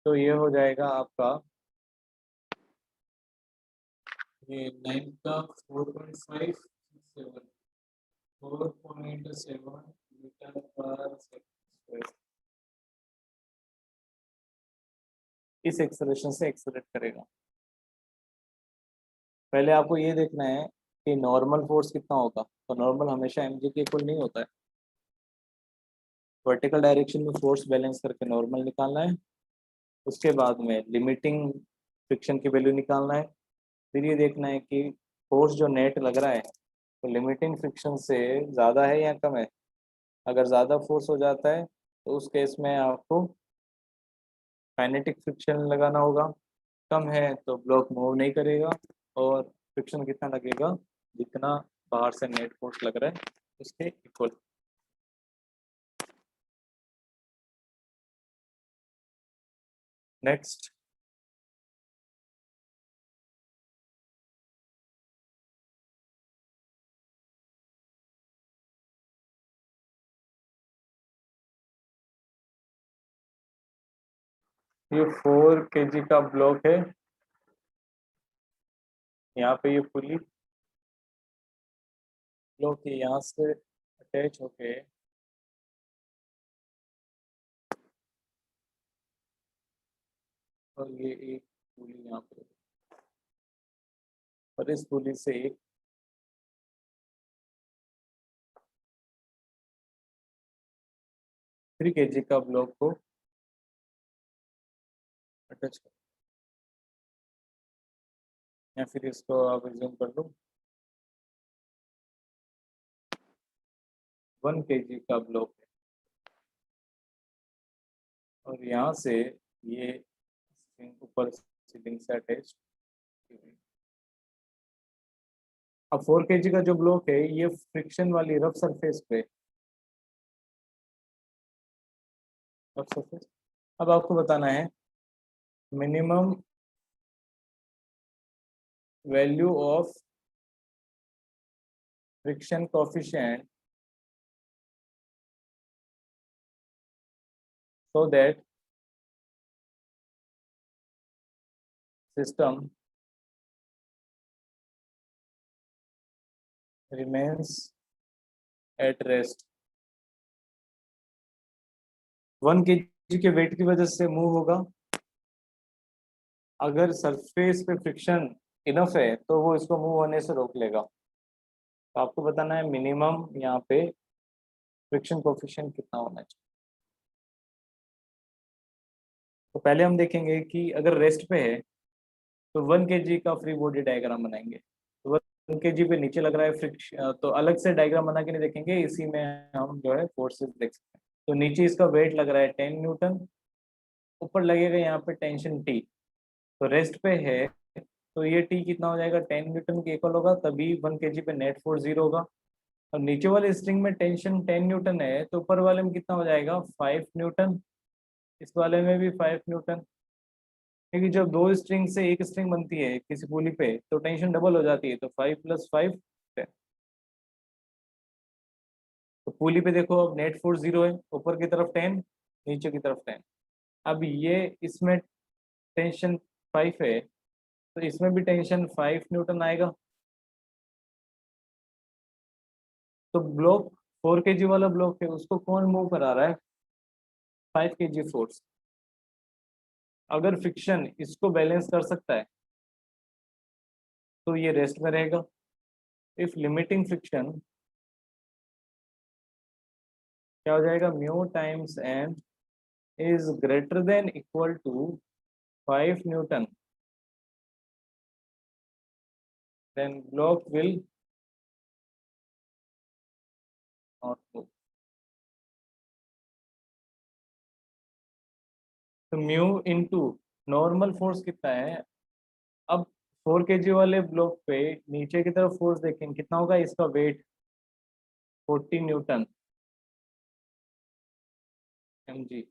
Speaker 1: तो ये हो जाएगा आपका, ये 9 का 4.5, 4.7 मीटर पर सेकंड। इस एक्सेलरेशन से एक्सेलरेट करेगा। पहले आपको ये देखना है कि नॉर्मल फोर्स कितना होगा। तो नॉर्मल हमेशा mg के इक्वल नहीं होता है। वर्टिकल डायरेक्शन में फोर्स बैलेंस करके नॉर्मल निकालना है, उसके बाद में लिमिटिंग फ्रिक्शन की वैल्यू निकालना है। फिर ये देखना है कि फोर्स जो नेट लग रहा है तो लिमिटिंग फ्रिक्शन से ज़्यादा है या कम है। अगर ज़्यादा फोर्स हो जाता है तो उस केस में आपको काइनेटिक फ्रिक्शन लगाना होगा। कम है तो ब्लॉक मूव नहीं करेगा, और फ्रिक्शन कितना लगेगा, जितना बाहर से नेट फोर्स लग रहा है उसके इक्वल। नेक्स्ट, ये 4 kg का ब्लॉक है। यहाँ पे ये पुली ब्लॉक है, यहाँ से अटैच होके और ये एक पुली यहाँ पे, और इस पुली से एक 3 kg का ब्लॉक को अटैच कर, या फिर इसको आप रिज्यूम कर लो। 1 kg का ब्लॉक है, और यहाँ से ये ऊपर सीलिंग से अटैच। अब 4 kg का जो ब्लॉक है ये फ्रिक्शन वाली रफ सरफेस पे, रफ सरफेस। अब आपको बताना है minimum value of friction coefficient so that system remains at rest। 1 kg के वेट की वजह से मूव होगा। अगर सरफेस पे फ्रिक्शन इनफ है तो वो इसको मूव होने से रोक लेगा। तो आपको बताना है मिनिमम यहाँ पे फ्रिक्शन कोफिशिएंट कितना होना चाहिए। तो पहले हम देखेंगे कि अगर रेस्ट पे है तो 1 kg का फ्री बॉडी डायग्राम बनाएंगे। तो 1 kg पे नीचे लग रहा है फ्रिक्शन, तो अलग से डायग्राम बना के नहीं देखेंगे, इसी में हम जो है फोर्सेस देख सकते हैं। तो नीचे इसका वेट लग रहा है 10 न्यूटन, ऊपर लगेगा यहाँ पे टेंशन टी। तो रेस्ट पे है तो ये टी कितना हो जाएगा, 10 न्यूटन के इक्वल होगा, तभी 1 kg पे नेट फोर्स 0 होगा। अब नीचे वाले स्ट्रिंग में टेंशन 10 न्यूटन है तो ऊपर वाले में कितना हो जाएगा 5 न्यूटन, इस वाले में भी 5 न्यूटन। क्योंकि जब दो स्ट्रिंग से एक स्ट्रिंग बनती है किसी पुली पे तो टेंशन डबल हो जाती है, तो 5 + 5 10। तो पुली पे देखो अब नेट फोर्स 0 है, ऊपर की तरफ 10, नीचे की तरफ 10। अब ये इसमें टेंशन 5 है तो इसमें भी टेंशन 5 न्यूटन आएगा। तो ब्लॉक 4 kg वाला ब्लॉक है उसको कौन मूव करा रहा है, 5 kg फोर्स। अगर फ्रिक्शन इसको बैलेंस कर सकता है तो ये रेस्ट में रहेगा। इफ लिमिटिंग फ्रिक्शन क्या हो जाएगा, mu times M is greater than equal to 5 newton, then block will not move. तो म्यू इंटू नॉर्मल फोर्स कितना है। अब 4 kg वाले ब्लॉक पे नीचे की तरफ फोर्स देखें कितना होगा, इसका वेट 40 न्यूटन mg,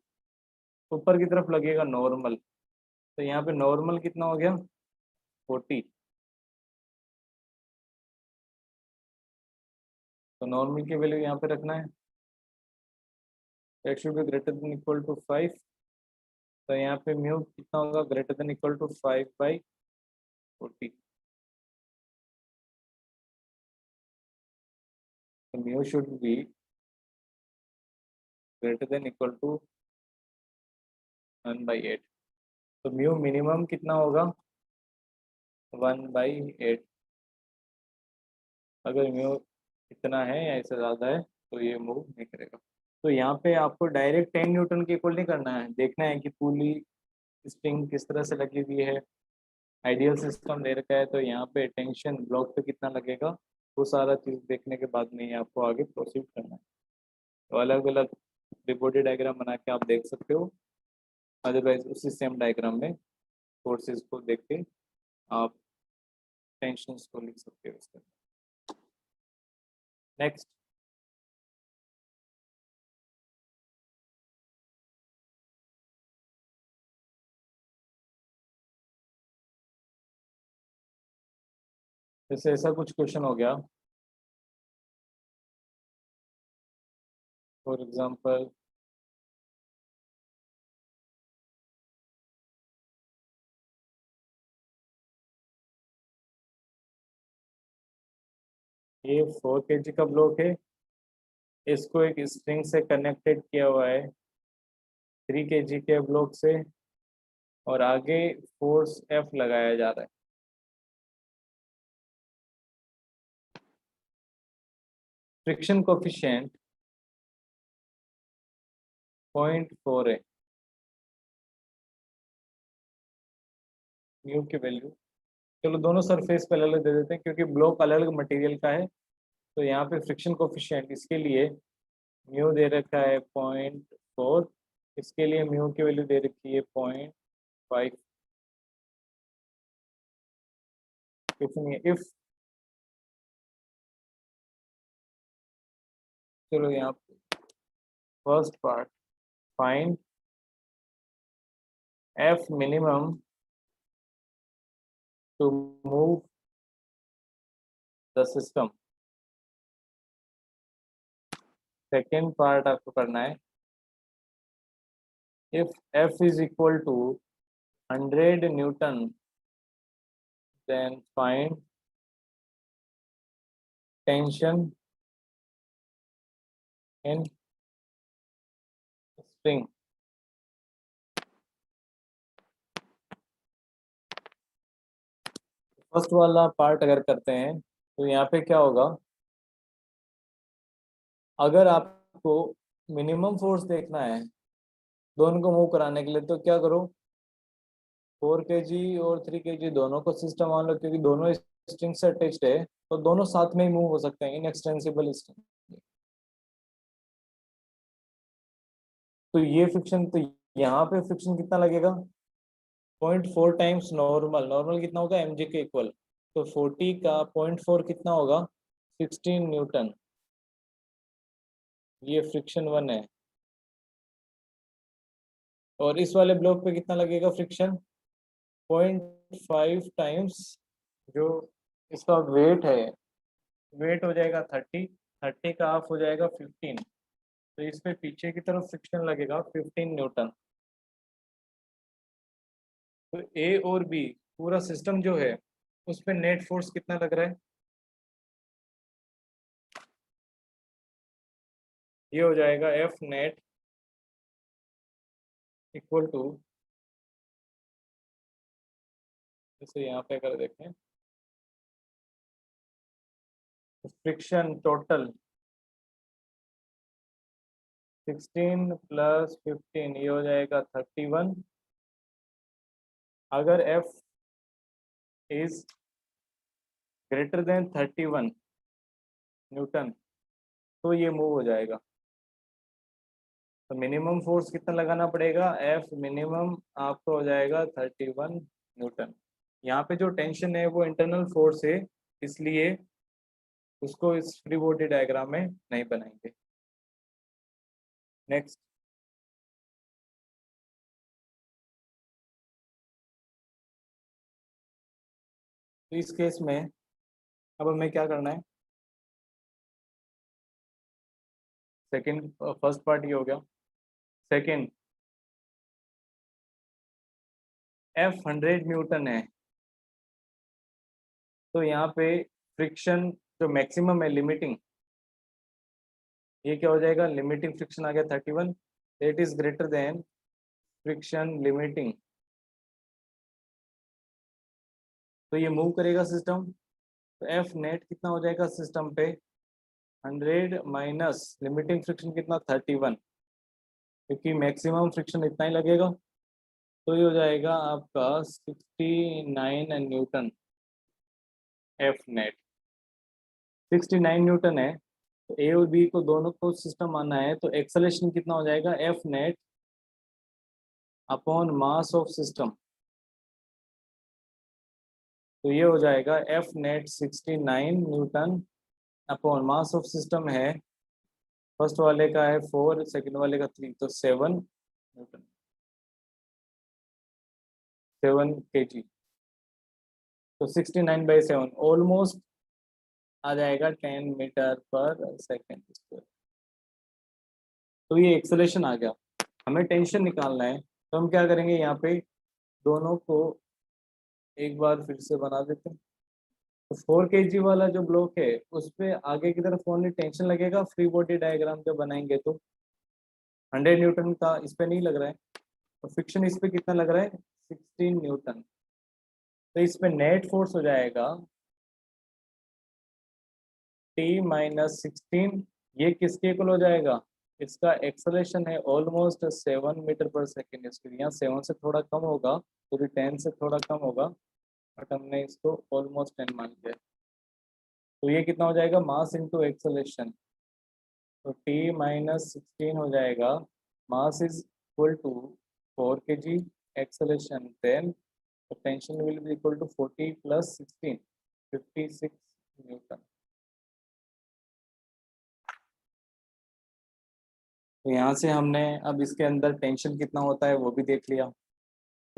Speaker 1: ऊपर की तरफ लगेगा नॉर्मल, तो यहाँ पे नॉर्मल कितना हो गया 40। तो नॉर्मल की वैल्यू यहाँ पे रखना है, x should be greater than equal to 5। तो यहाँ पे म्यू कितना होगा, ग्रेटर देन इक्वल टू 5/40। तो mu should be greater than equal to 1/8। तो म्यू मिनिमम कितना होगा 1/8। अगर म्यू इतना है या इससे ज़्यादा है तो ये मूव नहीं करेगा। तो यहाँ पे आपको डायरेक्ट 10 न्यूटन के इक्वल नहीं करना है, देखना है कि पूरी स्ट्रिंग किस तरह से लगी हुई है। आइडियल सिस्टम दे रखा है तो यहाँ पे टेंशन ब्लॉक पे कितना लगेगा, वो सारा चीज़ देखने के बाद में ही आपको आगे प्रोसीड करना है। तो अलग अलग रिपोर्टेड डायग्राम बना के आप देख सकते हो, अदरवाइज उसी सेम डायग्राम में फोर्सेस को देख के आप टेंशन को लिख सकते हो उसके। नेक्स्ट, जैसे ऐसा कुछ क्वेश्चन हो गया, फॉर एग्जांपल ये 4 kg का ब्लॉक है, इसको एक स्ट्रिंग से कनेक्टेड किया हुआ है 3 kg के ब्लॉक से, और आगे फोर्स F लगाया जा रहा है। फ्रिक्शन कोफिशिएंट 0.4 है, म्यू की वैल्यू, चलो दोनों सरफेस पे अलग अलग दे देते हैं क्योंकि ब्लॉक अलग अलग मटेरियल का है। तो यहाँ पे फ्रिक्शन कोफिशिएंट इसके लिए म्यू दे रखा है 0.4, इसके लिए म्यू की वैल्यू दे रखी है 0.5। इफ चलो यहाँ first part, find F minimum to move the system. Second part आपको करना है, if F is equal to 100 newton then find tension in string। First वाला पार्ट अगर करते हैं तो यहाँ पे क्या होगा, अगर आपको मिनिमम फोर्स देखना है दोनों को मूव कराने के लिए तो क्या करो, 4 kg और 3 kg दोनों को सिस्टम मान लो, क्योंकि दोनों स्ट्रिंग से अटैच्ड है तो दोनों साथ में ही मूव हो सकते हैं इन एक्सटेंसिबल स्ट्रिंग। तो ये फ्रिक्शन, तो यहाँ पे फ्रिक्शन कितना लगेगा 0.4 टाइम्स नॉर्मल, नॉर्मल कितना होगा mg के इक्वल। तो 40 का 0.4 कितना होगा 16 न्यूटन। ये फ्रिक्शन 1 है, और इस वाले ब्लॉक पे कितना लगेगा फ्रिक्शन? 0.5 टाइम्स जो इसका वेट है, वेट हो जाएगा 30, 30 का हाफ हो जाएगा 15, तो इस पे पीछे की तरफ फ्रिक्शन लगेगा 15 न्यूटन। तो ए और बी पूरा सिस्टम जो है उस पे नेट फोर्स कितना लग रहा है? ये हो जाएगा एफ नेट इक्वल टू, जैसे यहाँ पे अगर देखें, फ्रिक्शन टोटल 16 प्लस 15, ये हो जाएगा 31। अगर F is greater then 31 Newton तो ये मूव हो जाएगा। तो मिनिमम फोर्स कितना लगाना पड़ेगा? एफ मिनिमम आपको हो जाएगा 31 न्यूटन। यहाँ पे जो टेंशन है वो इंटरनल फोर्स है, इसलिए उसको इस फ्री बॉडी डायग्राम में नहीं बनाएंगे। नेक्स्ट, तो इस केस में अब हमें क्या करना है? सेकंड, फर्स्ट पार्ट ये हो गया। सेकंड, एफ 100 न्यूटन है, तो यहाँ पे फ्रिक्शन जो मैक्सिमम है, लिमिटिंग, ये क्या हो जाएगा? लिमिटिंग फ्रिक्शन आ गया 31, it is greater then friction limiting, तो ये मूव करेगा सिस्टम। तो एफ नेट कितना हो जाएगा सिस्टम पे? 100 माइनस लिमिटिंग फ्रिक्शन कितना? 31, क्योंकि मैक्सिमम फ्रिक्शन इतना ही लगेगा, तो ये हो जाएगा आपका 69 न्यूटन। एफ नेट 69 न्यूटन है, तो ए और बी को दोनों को सिस्टम आना है, तो एक्सेलरेशन कितना हो जाएगा? F net upon mass of system, तो ये हो जाएगा F net 69 Newton upon mass of system है, फर्स्ट वाले का है 4, सेकंड वाले का 3, तो 7 न्यूटन, 7 kg। तो 69/7 ऑलमोस्ट आ जाएगा 10 मीटर पर सेकेंड स्क्वायर। तो ये एक्सेलरेशन आ गया। हमें टेंशन निकालना है, तो हम क्या करेंगे? यहाँ पे दोनों को एक बार फिर से बना देते हैं। तो 4 kg वाला जो ब्लॉक है उस पे आगे की तरफ ओनली टेंशन लगेगा, फ्री बॉडी डायग्राम जब बनाएंगे तो 100 न्यूटन का इस पे नहीं लग रहा है, तो फ्रिक्शन इस पे कितना लग रहा है? 16 न्यूटन। तो इस पे नेट फोर्स हो जाएगा T-16, ये किसके इक्वल हो जाएगा? इसका एक्सेलरेशन है ऑलमोस्ट 7 मीटर पर सेकेंड स्क्वायर, यहाँ 7 से थोड़ा कम होगा, तो भी 10 से थोड़ा कम होगा, बट हमने इसको ऑलमोस्ट 10 मान लिया। तो ये कितना हो जाएगा? मास इंटू एक्सेलरेशन, तो T-16 हो जाएगा, mass is equal to 4 kg, acceleration 10, tension will be equal to 40 plus 16, 56 newton. तो यहाँ से हमने अब इसके अंदर टेंशन कितना होता है वो भी देख लिया।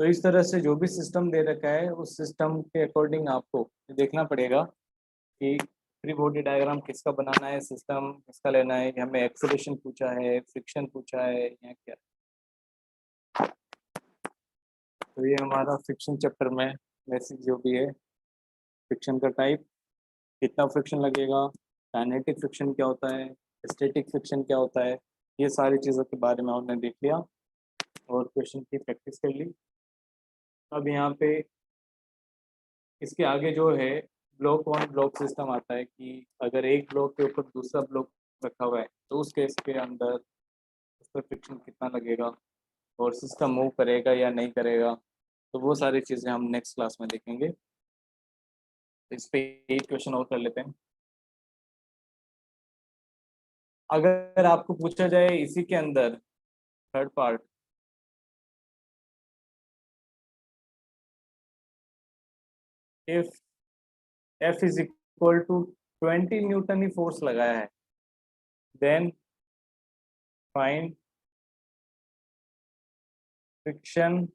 Speaker 1: तो इस तरह से जो भी सिस्टम दे रखा है उस सिस्टम के अकॉर्डिंग आपको देखना पड़ेगा कि फ्री बॉडी डायग्राम किसका बनाना है, सिस्टम किसका लेना है, कि हमें एक्सेलरेशन पूछा है, फ्रिक्शन पूछा है या क्या। तो ये हमारा फ्रिक्शन चैप्टर में बेसिक जो भी है, फ्रिक्शन का टाइप, कितना फ्रिक्शन लगेगा, काइनेटिक फ्रिक्शन क्या होता है, स्टैटिक फ्रिक्शन क्या होता है, ये सारी चीज़ों के बारे में हमने देख लिया और क्वेश्चन की प्रैक्टिस कर ली। अब यहाँ पे इसके आगे जो है ब्लॉक ऑन ब्लॉक सिस्टम आता है, कि अगर एक ब्लॉक के ऊपर दूसरा ब्लॉक रखा हुआ है तो उस केस के अंदर उस पर फ्रिक्शन कितना लगेगा और सिस्टम मूव करेगा या नहीं करेगा, तो वो सारी चीज़ें हम नेक्स्ट क्लास में देखेंगे। इस पे एक क्वेश्चन और कर लेते हैं। अगर आपको पूछा जाए इसी के अंदर third part, if F is equal to 20 newton ही फोर्स लगाया है, then find friction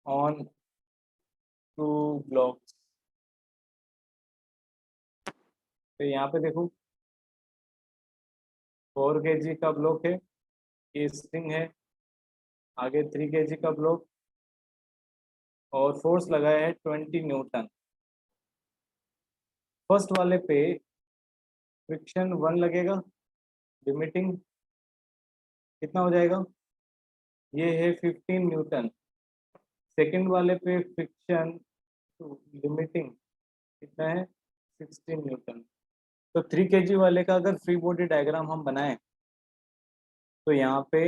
Speaker 1: on two blocks. तो यहाँ पे देखो 4 kg का ब्लॉक है, ये स्प्रिंग है, आगे 3 kg का ब्लॉक और फोर्स लगाया है 20 न्यूटन। फर्स्ट वाले पे फ्रिक्शन 1 लगेगा, लिमिटिंग कितना हो जाएगा, ये है 15 न्यूटन। सेकंड वाले पे फ्रिक्शन लिमिटिंग कितना है, 16 न्यूटन। तो 3 kg वाले का अगर फ्री बॉडी डायग्राम हम बनाएं तो यहाँ पे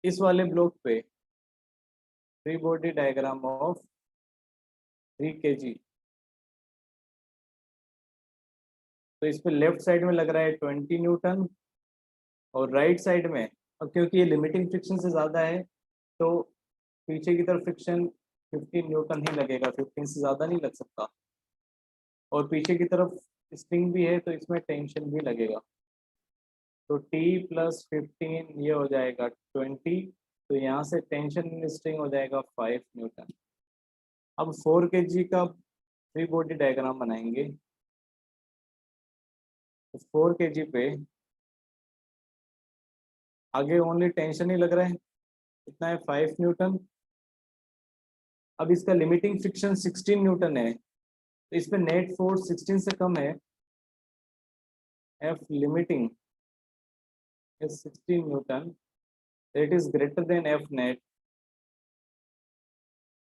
Speaker 1: इस वाले ब्लॉक पे free body diagram of 3 kg, तो इस पे लेफ्ट साइड में लग रहा है 20 न्यूटन और राइट साइड में, अब क्योंकि ये लिमिटिंग फ्रिक्शन से ज़्यादा है तो पीछे की तरफ फ्रिक्शन 15 न्यूटन ही लगेगा, 15 से ज़्यादा नहीं लग सकता। और पीछे की तरफ स्प्रिंग भी है तो इसमें टेंशन भी लगेगा। तो T + 15 ये हो जाएगा 20, तो यहाँ से टेंशन इन स्प्रिंग हो जाएगा 5 न्यूटन। अब 4 kg का फ्री बॉडी डायग्राम बनाएंगे। तो 4 kg पे आगे ओनली टेंशन ही लग रहा है, कितना है 5 न्यूटन। अब इसका लिमिटिंग फ्रिक्शन 16 न्यूटन है, तो इस पे नेट फोर्स 16 से कम है, F limiting is 16 Newton, that is greater than F net।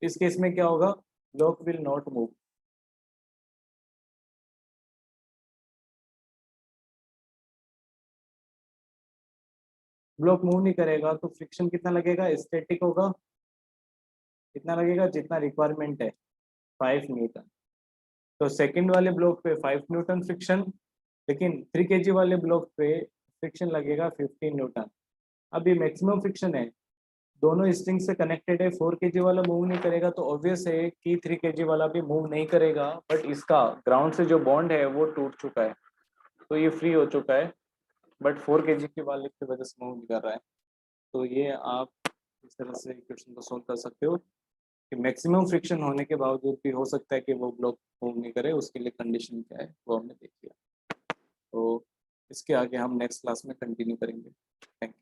Speaker 1: इस केस में क्या होगा, block will not move. Block move नहीं करेगा तो फ्रिक्शन कितना लगेगा, स्टैटिक होगा, कितना लगेगा जितना रिक्वायरमेंट है 5 न्यूटन। तो सेकंड वाले ब्लॉक पे 5 न्यूटन फ्रिक्शन, लेकिन 3 kg वाले ब्लॉक पे फ्रिक्शन लगेगा 15 न्यूटन। अब ये मैक्सिमम फ्रिक्शन है, दोनों स्ट्रिंग से कनेक्टेड है, 4 kg वाला मूव नहीं करेगा तो ऑब्वियस है कि 3 kg वाला भी मूव नहीं करेगा, बट इसका ग्राउंड से जो बॉन्ड है वो टूट चुका है, तो ये फ्री हो चुका है, बट 4 kg के वाले की वजह से मूव नहीं कर रहा है। तो ये आप इस तरह से क्वेश्चन को सोल्व कर सकते हो कि मैक्सिमम फ्रिक्शन होने के बावजूद भी हो सकता है कि वो ब्लॉक मूव नहीं करे, उसके लिए कंडीशन क्या है वो हमने देख लिया। तो इसके आगे हम नेक्स्ट क्लास में कंटिन्यू करेंगे। Thank you.